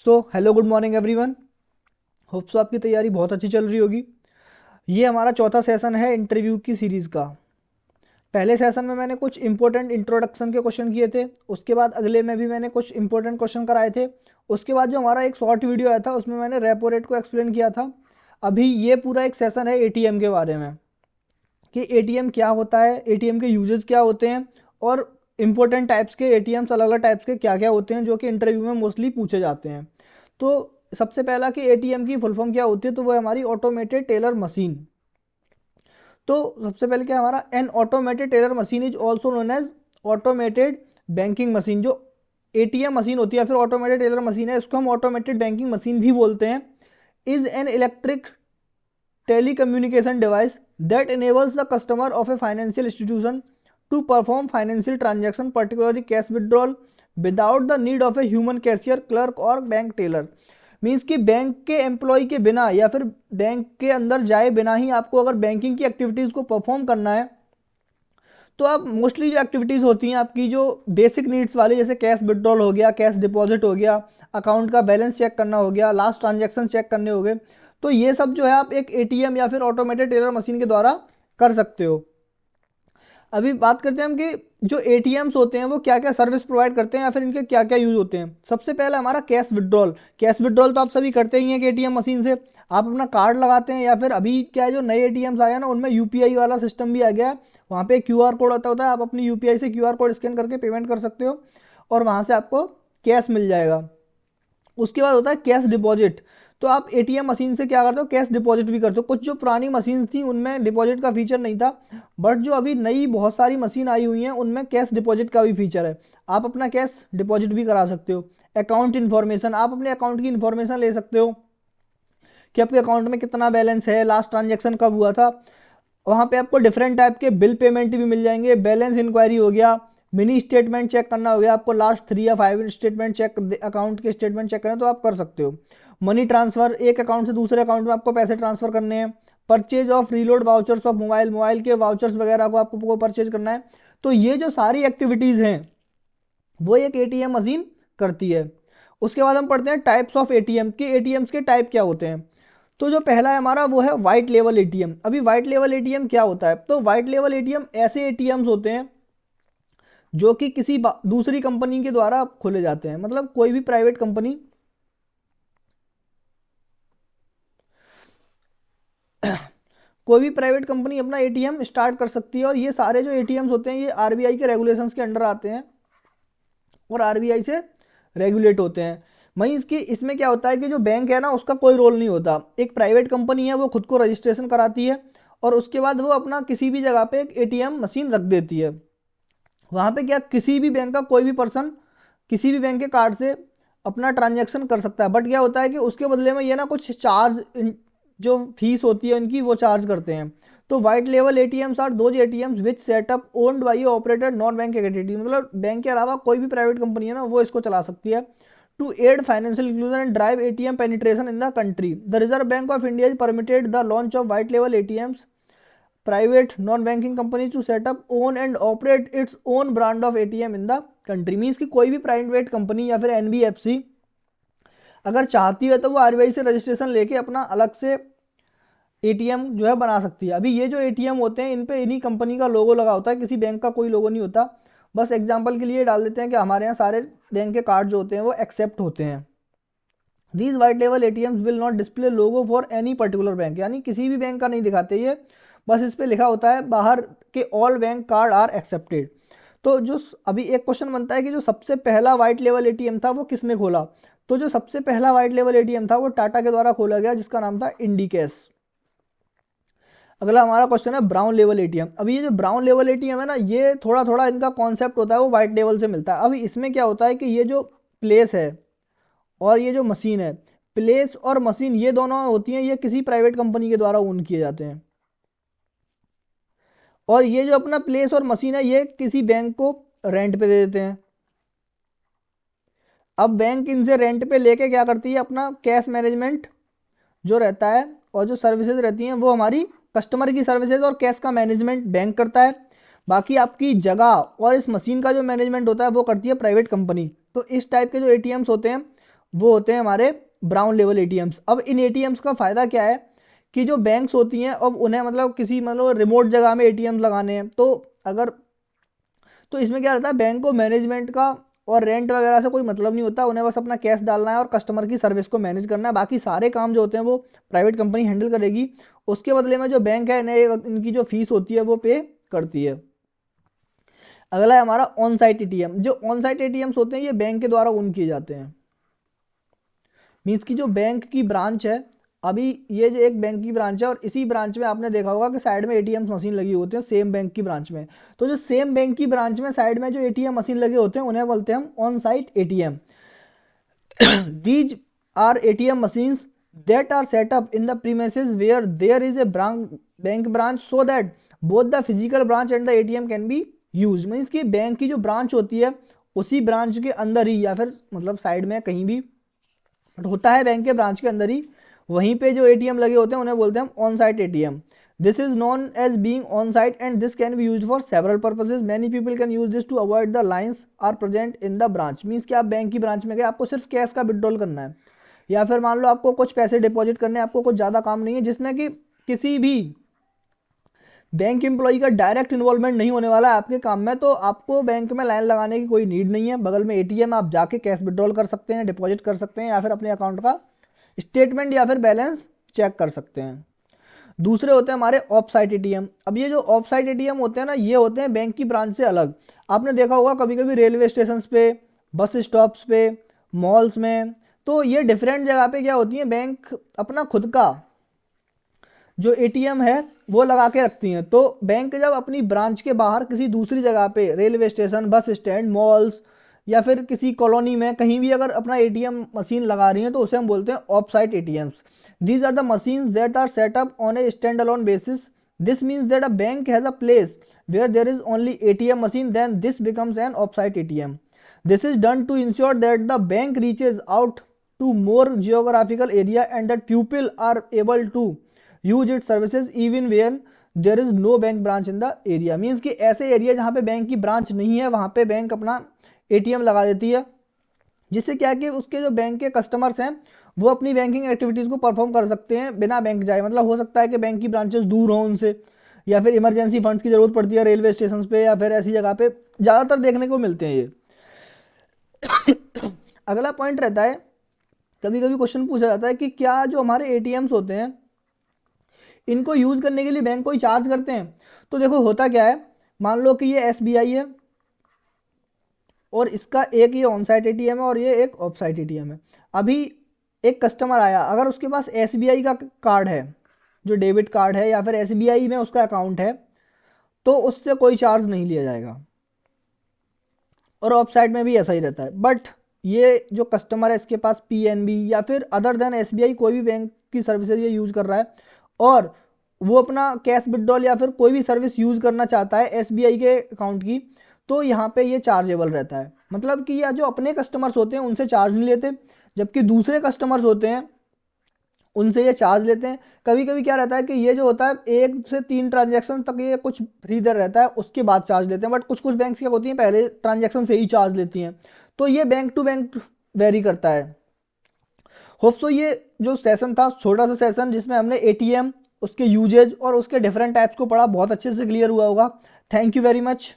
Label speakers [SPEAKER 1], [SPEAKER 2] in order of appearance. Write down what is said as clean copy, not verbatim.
[SPEAKER 1] Hello good morning everyone. Hope so आपकी तैयारी बहुत अच्छी चल रही होगी। ये हमारा चौथा सेशन है इंटरव्यू की सीरीज़ का। पहले सेशन में मैंने कुछ इंपॉर्टेंट इंट्रोडक्शन के क्वेश्चन किए थे। उसके बाद अगले में भी मैंने कुछ इंपॉर्टेंट क्वेश्चन कराए थे। उसके बाद जो हमारा एक शॉर्ट वीडियो आया था उसमें मैंने रेपो रेट को एक्सप्लेन किया था। अभी ये पूरा एक सेशन है एटीएम के बारे में कि एटीएम क्या होता है, एटीएम के यूजेस क्या होते हैं और इम्पोर्टेंट टाइप्स के एटीएम्स अलग अलग टाइप्स के क्या क्या होते हैं जो कि इंटरव्यू में मोस्टली पूछे जाते हैं। तो सबसे पहला कि एटीएम की फुल फॉर्म क्या होती है, तो वो है हमारी ऑटोमेटेड टेलर मशीन। तो सबसे पहले क्या हमारा an automated teller machine is also known as automated banking machine. जो एटीएम मशीन होती है या फिर ऑटोमेटेड टेलर मशीन है, इसको हम ऑटोमेटेड बैंकिंग मशीन भी बोलते हैं। Is an electric telecommunication device that enables the customer of a financial institution to perform financial transaction, particularly cash withdrawal, without the need of a human cashier, clerk or bank teller। Means कि bank के employ के बिना या फिर bank के अंदर जाए बिना ही आपको अगर बैंकिंग की एक्टिविटीज़ को परफॉर्म करना है, तो आप मोस्टली जो एक्टिविटीज़ होती हैं आपकी जो बेसिक नीड्स वाली, जैसे कैश विड्रॉल हो गया, कैश डिपॉजिट हो गया, अकाउंट का बैलेंस चेक करना हो गया, लास्ट ट्रांजैक्शन चेक करने हो गए, तो ये सब जो है आप एक एटीएम या फिर ऑटोमेटेड टेलर मशीन के द्वारा कर सकते हो। अभी बात करते हैं हम कि जो एटीएम्स होते हैं वो क्या क्या सर्विस प्रोवाइड करते हैं या फिर इनके क्या क्या यूज होते हैं। सबसे पहला हमारा कैश विड्रॉल। कैश विड्रॉल तो आप सभी करते ही हैं कि एटीएम मशीन से आप अपना कार्ड लगाते हैं, या फिर अभी क्या है जो नए एटीएम्स आए हैं ना उनमें यूपीआई वाला सिस्टम भी आ गया है। वहाँ पे क्यूआर कोड होता है, आप अपनी यूपीआई से क्यूआर कोड स्कैन करके पेमेंट कर सकते हो और वहाँ से आपको कैश मिल जाएगा। उसके बाद होता है कैश डिपॉजिट। तो आप एटीएम मशीन से क्या करते हो, कैश डिपॉजिट भी करते हो। कुछ जो पुरानी मशीन थी उनमें डिपॉजिट का फीचर नहीं था, बट जो अभी नई बहुत सारी मशीन आई हुई हैं उनमें कैश डिपॉजिट का भी फीचर है। आप अपना कैश डिपॉजिट भी करा सकते हो। अकाउंट इन्फॉर्मेशन, आप अपने अकाउंट की इन्फॉर्मेशन ले सकते हो कि आपके अकाउंट में कितना बैलेंस है, लास्ट ट्रांजेक्शन कब हुआ था। वहाँ पे आपको डिफरेंट टाइप के बिल पेमेंट भी मिल जाएंगे। बैलेंस इंक्वायरी हो गया, मिनी स्टेटमेंट चेक करना हो गया, आपको लास्ट 3 या 5 स्टेटमेंट चेक, अकाउंट के स्टेटमेंट चेक करें तो आप कर सकते हो। मनी ट्रांसफर, एक अकाउंट से दूसरे अकाउंट में आपको पैसे ट्रांसफर करने हैं। Purchase of reload vouchers of mobile, mobile के वाउचर्स वगैरह को आपको परचेज करना है। तो ये जो सारी एक्टिविटीज़ हैं वो एक एटीएम मशीन करती है। उसके बाद हम पढ़ते हैं टाइप्स ऑफ एटीएम के। एटीएम्स के टाइप क्या होते हैं। तो जो पहला है हमारा वो है वाइट लेवल एटीएम। अभी वाइट लेवल एटीएम क्या होता है, तो वाइट लेवल एटीएम ऐसे एटीएम्स होते हैं जो कि किसी दूसरी कंपनी के द्वारा खोले जाते हैं। मतलब कोई भी प्राइवेट कंपनी कोई भी प्राइवेट कंपनी अपना एटीएम स्टार्ट कर सकती है, और ये सारे जो एटीएम्स होते हैं ये आरबीआई के रेगुलेशंस के अंडर आते हैं और आरबीआई से रेगुलेट होते हैं। वहीं इसकी इसमें क्या होता है कि जो बैंक है ना उसका कोई रोल नहीं होता। एक प्राइवेट कंपनी है वो खुद को रजिस्ट्रेशन कराती है और उसके बाद वो अपना किसी भी जगह पे एक एटीएम मशीन रख देती है। वहाँ पे क्या किसी भी बैंक का कोई भी पर्सन किसी भी बैंक के कार्ड से अपना ट्रांजैक्शन कर सकता है, बट क्या होता है कि उसके बदले में ये ना कुछ चार्ज, जो फीस होती है उनकी वो चार्ज करते हैं। तो वाइट लेवल ATMs are those ATMs which setup owned by operated non bank entity. मतलब बैंक के अलावा कोई भी प्राइवेट कंपनी है ना वो इसको चला सकती है। To add financial inclusion and drive ATM penetration in the country, the Reserve Bank of India is permitted the launch of white लेवल ATMs private non banking company to setup own and operate its own brand of ATM in the country. Means कि कोई भी private company या फिर NBFC अगर चाहती है तो वो आरबीआई से रजिस्ट्रेशन लेके अपना अलग से एटीएम जो है बना सकती है। अभी ये जो एटीएम होते हैं इन पे इन्हीं कंपनी का लोगो लगा होता है, किसी बैंक का कोई लोगो नहीं होता। बस एग्जांपल के लिए डाल देते हैं कि हमारे यहाँ सारे बैंक के कार्ड जो होते हैं वो एक्सेप्ट होते हैं। दीज वाइट लेवल ATMs will not display logo for any particular bank, यानी किसी भी बैंक का नहीं दिखाते ये, बस इस पे लिखा होता है बाहर के all bank card are accepted. तो जो अभी एक क्वेश्चन बनता है कि जो सबसे पहला वाइट लेवल एटीएम था वो किसने खोला। तो जो सबसे पहला वाइट लेवल एटीएम था वो टाटा के द्वारा खोला गया, जिसका नाम था इंडिकैश। अगला हमारा क्वेश्चन है ब्राउन लेवल एटीएम। अभी ये जो ब्राउन लेवल एटीएम है ना ये थोड़ा थोड़ा इनका कॉन्सेप्ट होता है वो वाइट लेवल से मिलता है। अभी इसमें क्या होता है कि ये जो प्लेस है और ये जो मशीन है, प्लेस और मशीन ये दोनों होती हैं, ये किसी प्राइवेट कंपनी के द्वारा ओन किए जाते हैं। और ये जो अपना प्लेस और मशीन है ये किसी बैंक को रेंट पे दे देते हैं। अब बैंक इनसे रेंट पे लेके क्या करती है, अपना कैश मैनेजमेंट जो रहता है और जो सर्विसेज रहती हैं वो हमारी कस्टमर की सर्विसेज और कैश का मैनेजमेंट बैंक करता है। बाकी आपकी जगह और इस मशीन का जो मैनेजमेंट होता है वो करती है प्राइवेट कंपनी। तो इस टाइप के जो एटीएम्स होते हैं वो होते हैं हमारे ब्राउन लेवल एटीएम्स। अब इन एटीएम्स का फ़ायदा क्या है कि जो बैंक्स होती हैं, अब उन्हें मतलब किसी मतलब रिमोट जगह में एटीएम लगाने हैं, तो अगर तो इसमें क्या रहता है, बैंक को मैनेजमेंट का और रेंट वगैरह से कोई मतलब नहीं होता, उन्हें बस अपना कैश डालना है और कस्टमर की सर्विस को मैनेज करना है। बाकी सारे काम जो होते हैं वो प्राइवेट कंपनी हैंडल करेगी। उसके बदले में जो बैंक है इन्हें इनकी जो फीस होती है वो पे करती है। अगला है हमारा ऑन साइट एटीएम। जो ऑन साइट एटीएम्स होते हैं ये बैंक के द्वारा ओन किए जाते हैं। मीन्स की जो बैंक की ब्रांच है, अभी ये जो एक बैंक की ब्रांच है और इसी ब्रांच में आपने देखा होगा कि साइड में एटीएम मशीन लगी होती है सेम बैंक की ब्रांच में। तो जो सेम बैंक की ब्रांच में साइड में जो एटीएम मशीन लगे होते हैं उन्हें बोलते हैं हम on site ATM. These are ATM machines that are set up in the premises where there is a bank branch so that both the physical branch and the ATM can be used। Means कि bank की जो branch होती है उसी branch के अंदर ही या फिर मतलब साइड में कहीं भी होता है, बैंक के ब्रांच के अंदर ही, वहीं पे जो एटीएम लगे होते हैं उन्हें बोलते हैं हम on site ATM. This is known as being on site and this can be use for several purposes. Many people can use this to avoid the lines are present in the branch. Means कि आप bank की branch में गए, आपको सिर्फ cash का withdrawal करना है, या फिर मान लो आपको कुछ पैसे डिपॉजिट करने हैं, आपको कुछ ज़्यादा काम नहीं है जिसमें कि किसी भी बैंक एम्प्लॉई का डायरेक्ट इन्वॉल्वमेंट नहीं होने वाला है आपके काम में, तो आपको बैंक में लाइन लगाने की कोई नीड नहीं है। बगल में एटीएम, आप जाके कैश विड्रॉल कर सकते हैं, डिपॉजिट कर सकते हैं, या फिर अपने अकाउंट का स्टेटमेंट या फिर बैलेंस चेक कर सकते हैं। दूसरे होते हैं हमारे ऑफ साइट एटीएम। अब ये जो ऑफ साइट एटीएम होते हैं ना, ये होते हैं बैंक की ब्रांच से अलग। आपने देखा होगा कभी कभी रेलवे स्टेशन पे, बस स्टॉप्स पे, मॉल्स में, तो ये डिफरेंट जगह पे क्या होती है, बैंक अपना खुद का जो एटीएम है वो लगा के रखती हैं। तो बैंक जब अपनी ब्रांच के बाहर किसी दूसरी जगह पे, railway station, bus stand, malls या फिर किसी कॉलोनी में कहीं भी अगर अपना एटीएम मशीन लगा रही हैं तो उसे हम बोलते हैं off site ATMs. These are the machines that are set up on a stand alone basis. This means that a bank has a place where there is only ATM machine, then this becomes an off site ATM. This is done to ensure that the bank reaches out to more geographical area and that people are able to use its services even when there is no bank branch in the area। Means कि ऐसे area जहाँ पे bank की branch नहीं है वहाँ पे bank अपना एटीएम लगा देती है, जिससे क्या है कि उसके जो बैंक के कस्टमर्स हैं वो अपनी बैंकिंग एक्टिविटीज़ को परफॉर्म कर सकते हैं बिना बैंक जाए। मतलब हो सकता है कि बैंक की ब्रांचेस दूर हों उनसे, या फिर इमरजेंसी फंड्स की ज़रूरत पड़ती है रेलवे स्टेशन पे या फिर ऐसी जगह पे ज़्यादातर देखने को मिलते हैं ये। अगला पॉइंट रहता है, कभी कभी क्वेश्चन पूछा जाता है कि क्या जो हमारे एटीएम्स होते हैं इनको यूज़ करने के लिए बैंक कोई चार्ज करते हैं। तो देखो होता क्या है, मान लो कि ये एसबीआई है और इसका एक ये ऑन साइट एटीएम है और ये एक ऑफ साइट एटीएम है। अभी एक कस्टमर आया, अगर उसके पास एसबीआई का कार्ड है, जो डेबिट कार्ड है, या फिर एसबीआई में उसका अकाउंट है, तो उससे कोई चार्ज नहीं लिया जाएगा। और ऑफ साइट में भी ऐसा ही रहता है। बट ये जो कस्टमर है इसके पास पीएनबी या फिर अदर देन एसबीआई कोई भी बैंक की सर्विसेज ये यूज़ कर रहा है और वो अपना कैश विड्रॉल या फिर कोई भी सर्विस यूज़ करना चाहता है एसबीआई के अकाउंट की, तो यहाँ पे ये चार्जेबल रहता है। मतलब कि ये जो अपने कस्टमर्स होते हैं उनसे चार्ज नहीं लेते, जबकि दूसरे कस्टमर्स होते हैं उनसे ये चार्ज लेते हैं। कभी कभी क्या रहता है कि ये जो होता है 1 से 3 ट्रांजैक्शन तक ये कुछ फ्री दर रहता है, उसके बाद चार्ज लेते हैं। बट कुछ कुछ बैंक्स क्या होती हैं पहले ट्रांजैक्शन से ही चार्ज लेती हैं, तो ये बैंक टू बैंक वेरी करता है। होप सो ये जो सेशन था छोटा सा सेशन जिसमें हमने एटीएम, उसके यूजेज और उसके डिफरेंट टाइप्स को पढ़ा, बहुत अच्छे से क्लियर हुआ होगा। Thank you very much.